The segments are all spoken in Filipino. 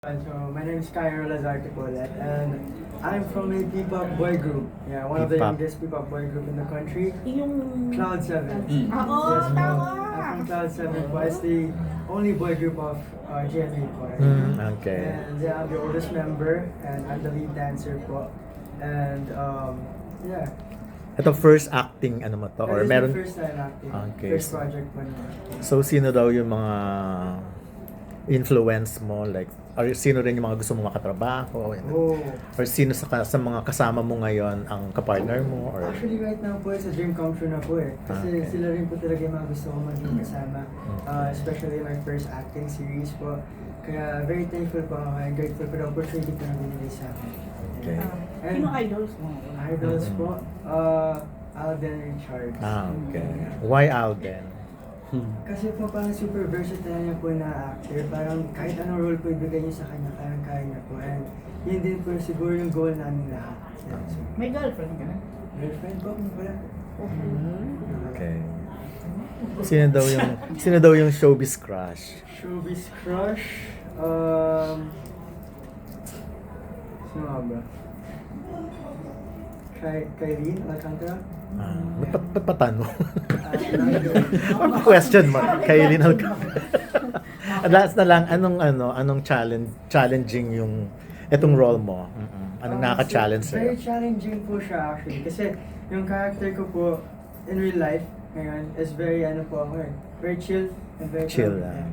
So my name is Cairo Lazarte Polet, and I'm from a P-pop boy group. Yeah, one of the P-pop. youngest P-pop boy group in the country. Yung... Cloud7. Mm. Oo, Yes, tama! I'm from Cloud7 po. It's the only boy group of GMA po. Okay. And yeah, I'm the oldest member, and I'm the lead dancer po. And yeah. Ito first acting ano mo to That or is meron my first time acting. Okay. First project po naman. so sino daw yung mga influence mo like or sino rin yung mga gusto mo makatrabaho Oh. or sino sa mga kasama mo ngayon ang kapartner mo or Actually, right now po, it's a dream come true na po eh. Kasi Okay. sila rin po talaga yung mga gusto ko maging kasama. Especially my first acting series po. Kaya very thankful po ako and grateful for the opportunity na binigay sa akin. Okay. And Sino idols mo? idols po, Alden Richards. okay. Why Alden? Kasi po parang super versatile niya po na actor. Parang kahit anong role po ibigay niyo sa kanya, kaya niya po. And yun din po siguro yung goal namin lahat. Yeah, so, May girlfriend ka na? girlfriend po, wala. Okay. Sino daw yung showbiz crush? Showbiz crush? Sino nga ba? Kyrene Alcantara? Ba't patanong? Uh, Or question mo? Kailin Alcantara. Last na lang, anong challenging yung etong role mo? Anong nakaka-challenge Very sa'yo? challenging po siya actually. Kasi yung character ko po in real life ngayon is very po ako eh. Very chill and very Chill calm. lang.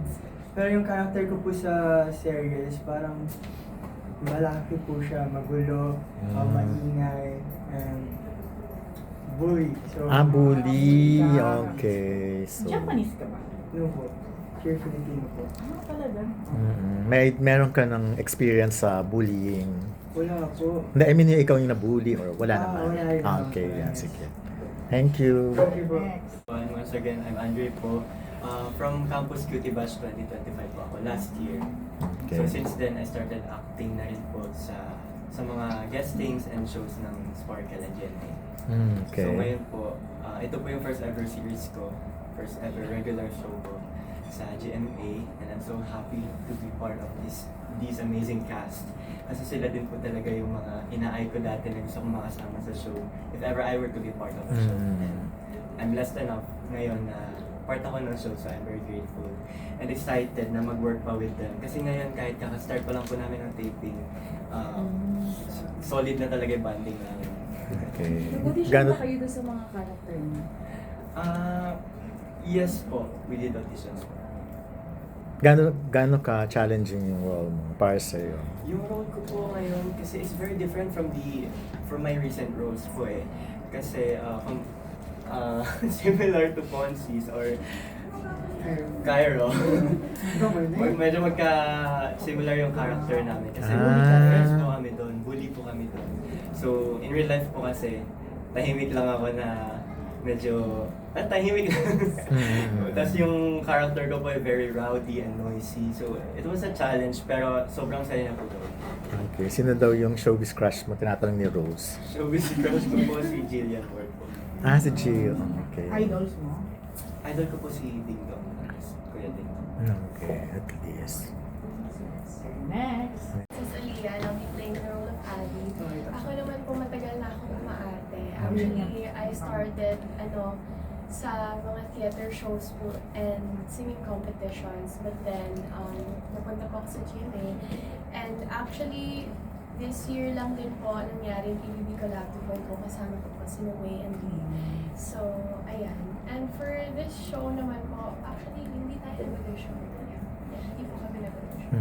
Pero yung character ko po sa series parang malaki po siya, magulo, maingay, and bully. So, Bully. Okay. So, Japanese ka ba? No po. Pure Filipino po. Talaga? meron ka ng experience sa bullying? Wala po. Hindi, I mean, ikaw yung nabully or wala naman? Wala yun. Okay, Wala yan, yun. sige. Thank you. Thank you po. Next. And once again, I'm Andre po. From Campus Cutie Batch 2025 po ako last year. Okay. So since then, I started acting na rin po sa mga guestings and shows ng Sparkle and GMA. Okay. So ngayon po, ito po yung first ever series ko, first ever regular show ko sa GMA, and I'm so happy to be part of these amazing cast. Kasi sila din po talaga yung mga ina-eye ko dati na gusto kong makasama sa show if ever I were to be part of a show. And I'm blessed enough ngayon na part ako ng show, so I'm very grateful and excited na mag-work pa with them. Kasi ngayon kahit kaka-start pa lang po namin ng taping, solid na talaga yung banding namin. Okay. Nag-audition ba kayo doon sa mga character niyo? Yes po, we did auditions po. Gaano ka challenging yung role mo para sa'yo? Yung role ko po ngayon kasi is very different from my recent roles po eh. Kasi similar to Ponzi's or Cairo. Medyo magka-similar yung character namin kasi friends po kami doon, bully po kami doon. So in real life po kasi tahimik lang ako na medyo tahimik lang. Tapos yung character ko po ay very rowdy and noisy. So it was a challenge pero sobrang saya na po doon. Okay. Sino daw yung showbiz crush mo? Tinatanong ni Rose. Showbiz crush ko po si Jillian Ward po. Si Jill. Okay. Idols mo? Idol ko po si Ding Dong. Kuya Ding Dong. Okay, at least. Next. Sis Aliyah, I'll be playing the role of Abby. Ako naman po matagal na akong umaarte. Actually, I started sa mga theater shows po and singing competitions. But then, napunta po ako sa GMA. And actually, this year lang din po nangyari yung PBB Collaborative ko. Kasama ko po si Way and Lee. So, ayan. And for this show naman po, actually, hindi tayo nag-audition. Yeah, hindi po kami nag-audition.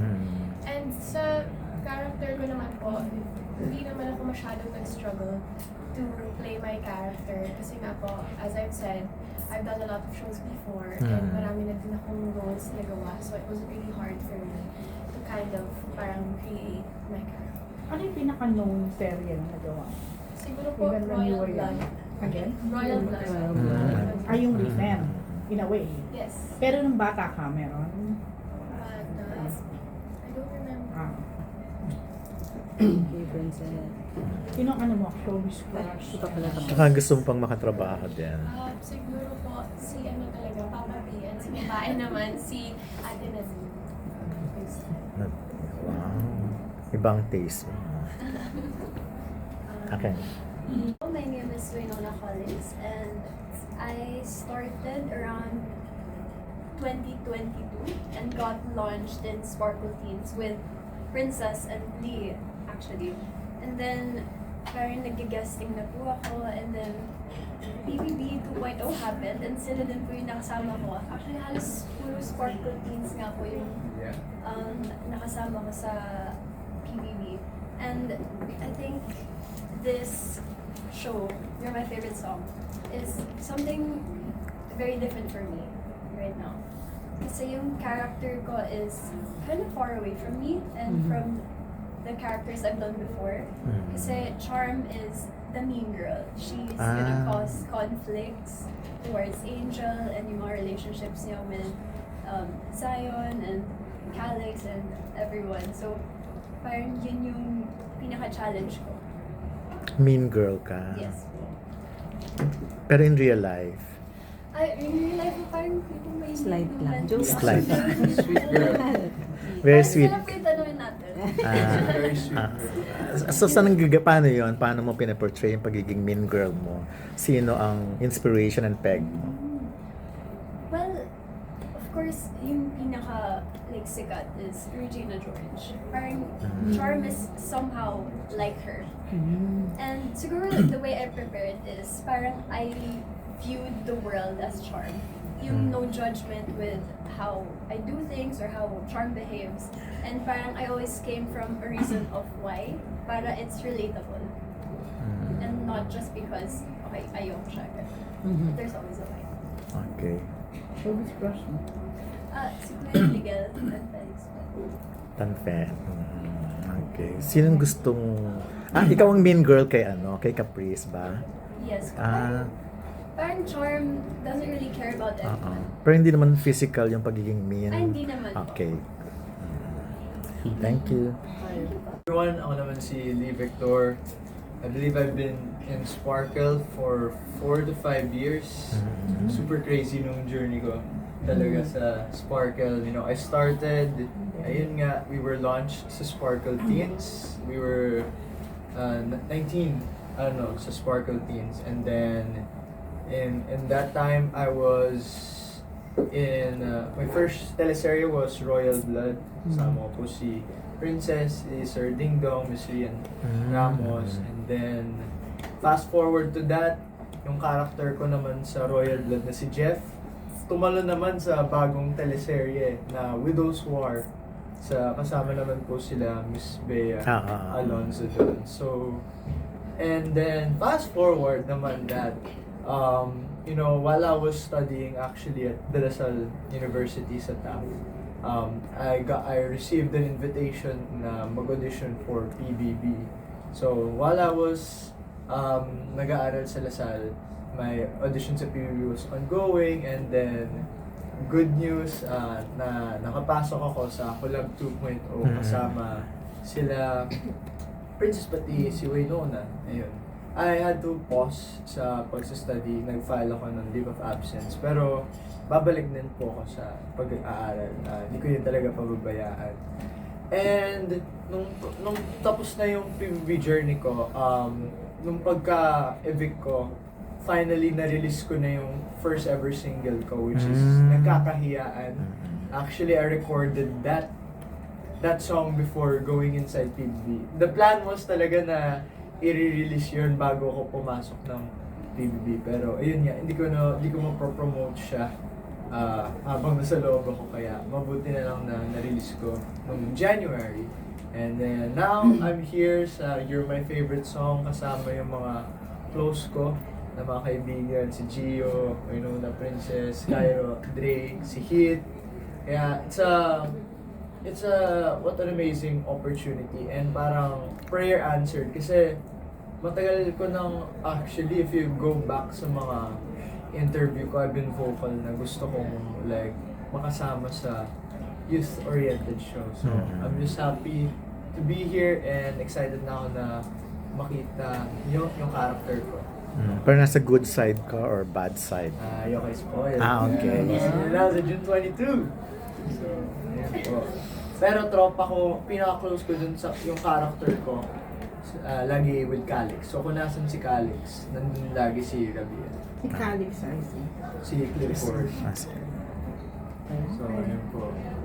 And sa character ko naman po, hindi naman ako masyadong nag-struggle to play my character. Kasi nga po, as I've said, I've done a lot of shows before and marami na din akong roles na gawa. So it was really hard for me to kind of parang create my character. Ano yung pinaka-known serye na nagawa? Siguro po, Even when you Royal were Blood. young. Again? Royal Blood. Ay, yung recent. In a way. Yes. Pero nung bata ka, meron? But, I don't remember. Sino mo? Showbiz crush? Saka gusto mo pang makatrabaho din. Siguro po, si talaga, Papa P. And si babae naman, si Ate Nadine. Wow. Ibang taste. Okay. My name is Winona Collins and I started around 2022 and got launched in Sparkle Teens with Princess and Lee actually. And then parang nag-guesting na po ako and then PBB 2.0 happened and sila din po yung nakasama ko. Actually halos puro Sparkle Teens nga po yung nakasama ko sa PBB. And I think this show, You're My Favorite Song, is something very different for me right now. Kasi yung character ko is kind of far away from me and from the characters I've done before. Kasi Charm is the mean girl. She's gonna cause conflicts towards Angel and yung mga relationships niya with Zion and Calix and everyone. So parang yun yung pinaka-challenge ko. Mean girl ka. Yes. Pero in real life, In real life, parang kung may Slight lang. Joke. Slight. Sweet girl. very sweet. Sarap yung tanongin natin. Very sweet. So, paano yun? Paano mo pinaportray yung pagiging mean girl mo? Sino ang inspiration and peg mo? Well, of course, yung pinaka sikat is Regina George. Parang Charm is somehow like her. And siguro the way I prepared is parang I viewed the world as Charm. Yung no judgment with how I do things or how Charm behaves. And parang I always came from a reason of why. Para it's relatable. And not just because, okay, ayaw ko siya. There's always a why. Okay. Showbiz crush mo. Si Kuya Miguel and Felix. Tanfen. Okay. Sinong gustong... ikaw ang mean girl kay kay Caprice ba? Yes. Ah. Parang Charm doesn't really care about everyone. Pero hindi naman physical yung pagiging mean. Ay, hindi naman po. Okay. Thank you. Everyone, ako naman si Lee Victor. I believe I've been in Sparkle for 4 to 5 years. Super crazy nung journey ko talaga sa Sparkle. You know, I started, ayun nga, we were launched sa Sparkle Teens. We were 19, sa Sparkle Teens. And then, in that time, I was in, my first teleserye was Royal Blood. Kasama ko po si Princess, si Sir Ding Dong, Miss Rian Ramos. And then, fast forward to that, yung character ko naman sa Royal Blood na si Jeff, tumalo naman sa bagong teleserye na Widow's War. Kasama naman po sila Miss Bea Alonzo doon. So, and then fast forward naman that, you know, while I was studying actually at De La Salle University sa TAF, I received an invitation na mag-audition for PBB. So, while I was nag-aaral sa La Salle, my audition sa PBB was ongoing, and then good news na nakapasok ako sa Collab 2.0 kasama sila Princess pati si Winona. Ayun. I had to pause sa pag-study, nag-file ako ng leave of absence, pero babalik din po ako sa pag-aaral. Hindi ko yun talaga pababayaan. And nung tapos na yung PBB journey ko, nung pagka-evict ko, finally na-release ko na yung first ever single ko, which is Nagkakahiyaan. Actually, I recorded that song before going inside PBB. The plan was talaga na i-release yun bago ako pumasok ng PBB. Pero ayun nga, hindi ko ma-promote siya habang nasa loob ako, kaya mabuti na lang na na-release ko noong January. And then now, I'm here sa You're My Favorite Song kasama yung mga close ko na mga kaibigan, si Gio, Winona Princess, Cairo, Drake, si Hit. Kaya it's a what an amazing opportunity, and parang prayer answered kasi matagal ko nang actually, if you go back sa mga interview ko, I've been vocal na gusto kong like makasama sa youth-oriented show. So I'm just happy to be here and excited na ako na makita yung character ko. Pero nasa good side ka or bad side? Ayoko i-spoil. Okay. Yeah. Now sa June 22. So, ayan po. Pero tropa ko, pinaka-close ko dun sa yung character ko, lagi with Calix. So kung nasan si Calix, nandun lagi si Gabriel. Si Calix, I see. Si Clifford. Ah, sige. So, ayun po. Yeah,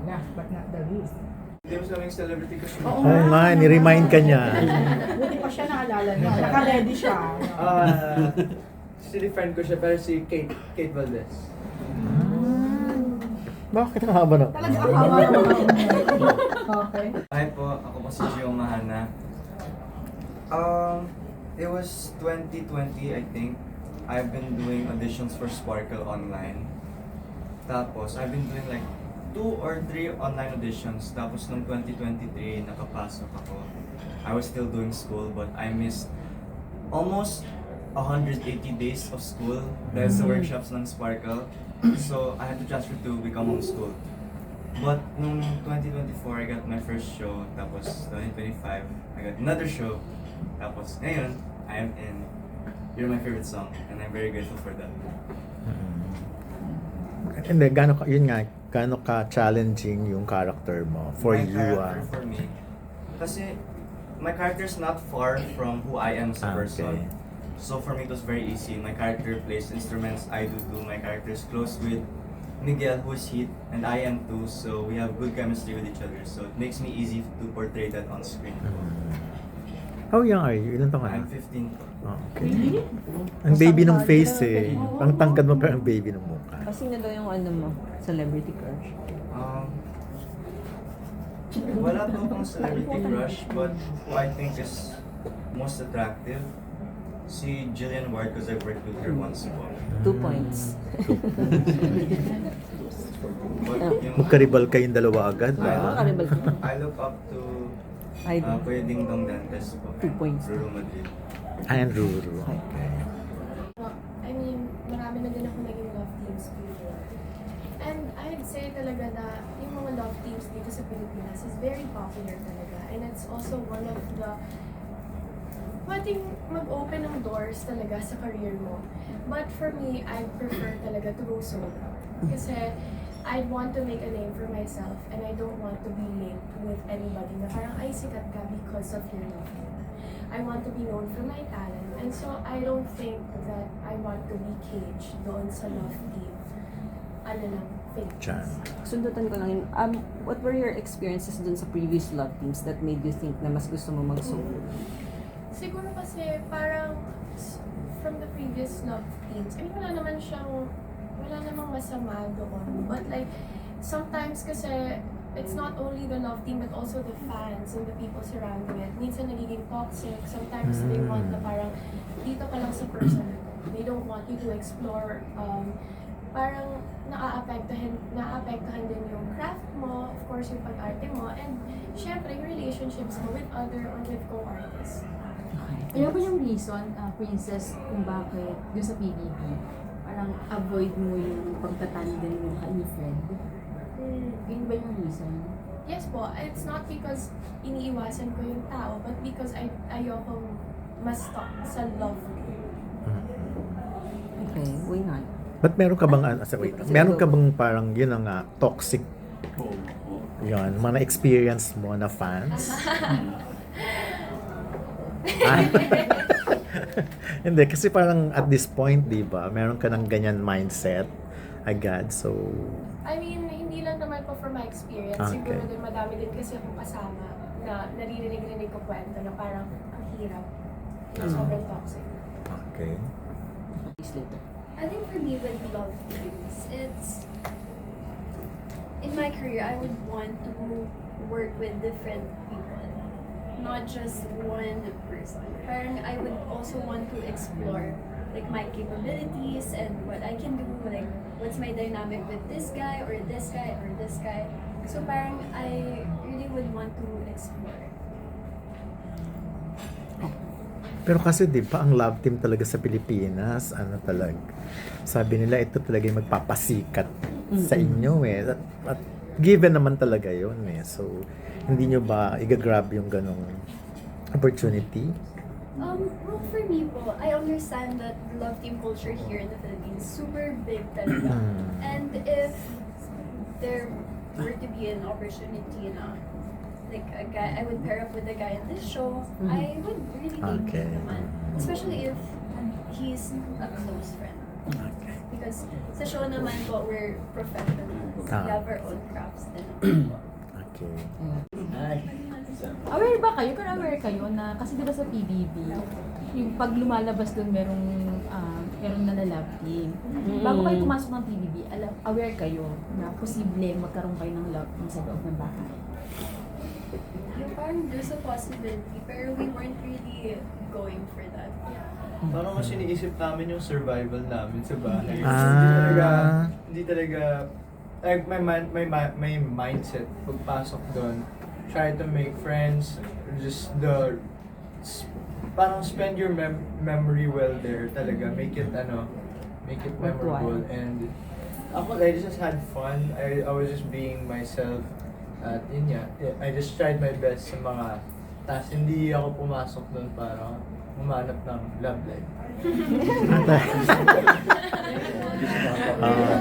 last but not the least. Hindi mo sabing celebrity crush mo. Oo Ay nga, ni-remind ka niya. Buti pa siya naalala niya. Naka-ready siya. Actually, friend ko siya, pero si Kate Valdez. Bakit ang haba na? Talaga ang haba naman. Okay. Hi po, ako po si Gio Mahana. It was 2020, I think. I've been doing auditions for Sparkle online. Tapos, I've been doing like 2 or 3 online auditions. Tapos, nung 2023, nakapasok ako. I was still doing school, but I missed almost 180 days of school dahil sa workshops ng Sparkle. So, I had to transfer to become homeschooled. But nung 2024, I got my first show. Tapos 2025, I got another show. Tapos ngayon, I am in You're My Favorite Song. And I'm very grateful for that. Hindi, yun nga, gaano ka challenging yung character mo for My you? character for me. Kasi my character is not far from who I am as a person. So for me, it was very easy. My character plays instruments, I do too. My character is close with Miguel, who is Heat, and I am too. So we have good chemistry with each other. So it makes me easy to portray that on screen. How young are you? Ilan taon ka na? I'm 15 po. Oh, okay. Ang baby ng face eh. Ang tangkad mo pero ang baby ng mukha. Kasi na daw yung ano mo, celebrity crush. Wala po akong celebrity crush, but who I think is most attractive, si Jillian Ward, because I've worked with her once po. 2 points. But yung, Magkaribal kayong dalawa agad Oo, ba? karibal ko. I look up to Idol. Kuya Ding Dong Dantes po. 2 points. Ruru Madrid. And Ruru. Okay. I mean, marami na din ako naging love teams before. And I'd say talaga na yung mga love teams dito sa Pilipinas is very popular talaga. And it's also one of the pwedeng mag-open ng doors talaga sa career mo. But for me, I prefer talaga to go solo. Kasi I want to make a name for myself and I don't want to be linked with anybody na parang ay sikat ka because of your love team. I want to be known for my talent and so I don't think that I want to be caged doon sa love team. Ano lang, Chan. fake. Sundutan ko lang yun. What were your experiences dun sa previous love teams that made you think na mas gusto mo mag-solo? Siguro kasi parang from the previous love teams, I mean wala namang masama doon. But like, sometimes kasi, it's not only the love team but also the fans and the people surrounding it. Minsan nagiging toxic, sometimes they want na parang dito ka lang sa person na to. They don't want you to explore, parang naaapektuhan din yung craft mo, of course yung pag-arte mo, and syempre yung relationships mo with other or with co-artists. Okay. Ano Ano ba yung reason, Princess, kung bakit doon sa PBB, parang avoid mo yung pagtatandem mo ni friend? Yun ba yung reason? Yes po, it's not because iniiwasan ko yung tao, but because ayokong ma-stuck sa love. Okay, why not? But meron ka bang, wait, meron ka bang parang yun ang toxic, yun, mga experience mo na fans? Hindi, kasi parang at this point, di ba, meron ka ng ganyan mindset agad, so... I mean, hindi lang naman po from my experience. Okay. Siguro din madami din kasi akong kasama na naririnig-rinig ko kwento na parang ang hirap. Na sobrang toxic. Okay. Please later. I think for me with love teams, it's in my career I would want to work with different people, not just one person. Parang I would also want to explore like my capabilities and what I can do, like what's my dynamic with this guy or this guy or this guy. So parang I really would want to explore. Pero kasi di ba ang love team talaga sa Pilipinas, ano talaga, sabi nila ito talaga yung magpapasikat sa inyo eh. At given naman talaga yun eh. So, hindi nyo ba i-grab yung ganong opportunity? Well, for me po, I understand that the love team culture here in the Philippines is super big talaga. And if there were to be an opportunity na like a guy, I would pair up with a guy in this show, Mhm. I would really take Okay. him naman. Especially if he's a close friend. Okay. Because sa show naman po, we're professionals. We Ah. have our own crafts din. Okay. Aware ba kayo? Kung aware kayo na, kasi di ba sa PBB, yung pag lumalabas doon merong nalalove team. Bago kayo pumasok ng PBB, aware kayo na posible magkaroon kayo ng love team sa loob ng bahay. Yung parang there's a possibility, pero we weren't really going for that. Parang mas iniisip namin yung survival namin sa bahay. Ah. Hindi talaga, like, may mindset pagpasok doon. Try to make friends, just parang spend your memory well there talaga. Make it memorable. And ako, I just had fun. I was just being myself. At yun nga, I just tried my best sa mga tas hindi ako pumasok doon para humanap ng love life.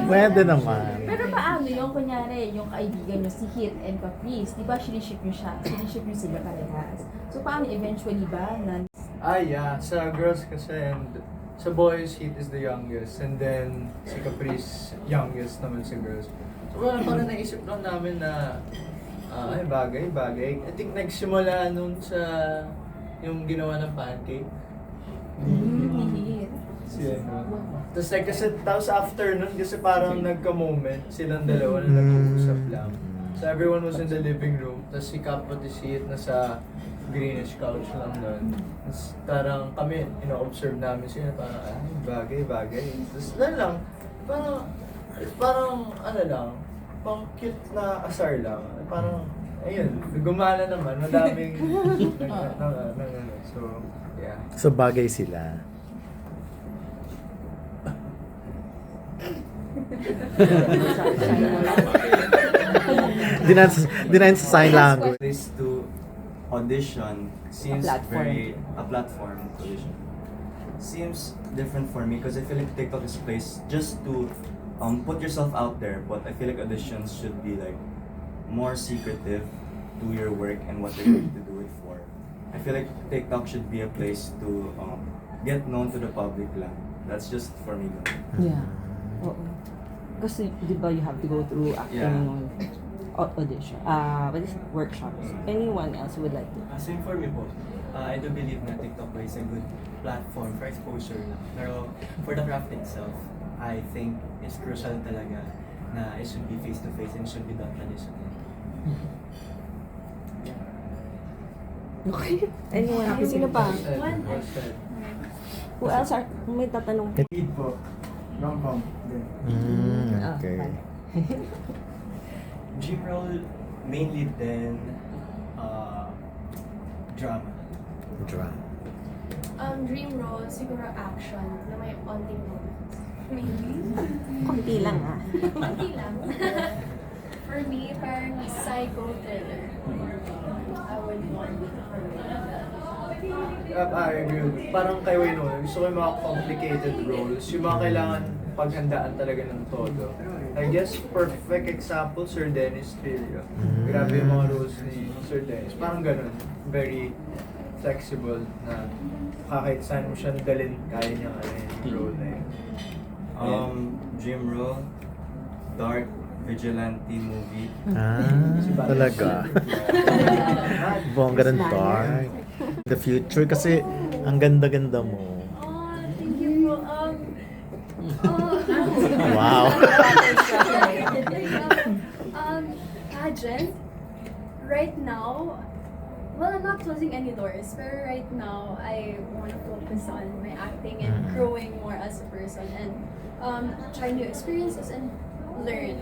Pwede naman. Pero paano yung kunyari, yung kaibigan nyo si Hit and Caprice, di ba siniship nyo sila parehas? So paano eventually ba na Yeah. Sa girls kasi and sa boys, Heat is the youngest. And then si Caprice, youngest naman sa girls. So parang naisip lang namin na ay bagay. I think nagsimula nun sa yung ginawa ng pancake. Hit? Tapos like, tapos after nun, kasi parang nagka-moment silang dalawa na nag-uusap lang. So everyone was in the living room, tapos si Cap pati si Hit nasa greenish couch lang nun. Tapos parang kami, ino-observe namin sila, parang bagay. Tapos lang, parang ano lang, pang cute na asar lang. Parang, ayun, gumana naman, madaming so, yeah. So bagay sila. Dinain sa sign language. Place to audition seems a platform to audition seems different for me because I feel like TikTok is a place just to put yourself out there, but I feel like auditions should be like more secretive to your work and what you're going to do it for. I feel like TikTok should be a place to get known to the public lang. That's just for me. Yeah. Oo. Kasi, di ba, you have to go through acting audition, workshops. Anyone else would like to? Same for me po. I do believe na TikTok is a good platform for exposure lang. Pero for the craft itself, I think it's crucial talaga na it should be face-to-face and should be done traditionally. Okay. Anyone? Sino pa? Well said. Who else are, may tatanong? Lead po. Rom-com. Din. Okay. Dream role, mainly then drama. Dream role, siguro action na may onting romance. Maybe. Konti lang ah. Konti lang. For me, parang psycho thriller. I would want I agree with you. Parang kay Wayne, gusto ko yung mga complicated roles, yung mga kailangan paghandaan talaga ng todo. I guess perfect example, Sir Dennis Trillo. Grabe yung mga roles ni Sir Dennis. Parang ganun. Very flexible na kahit saan mo siya dalhin, kaya niya yung role na yun. Dream role, dark vigilante movie. Talaga. Bongga ng dark. The future kasi ang ganda-ganda mo. Oh, thank you po. Wow. Pageant, right now, well, I'm not closing any doors, but right now, I want to focus on my acting and growing more as a person and try new experiences and learn,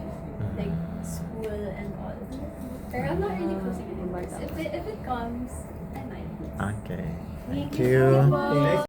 like school and all. But I'm not really closing any doors. If it comes, I might. Okay. Thank you. you.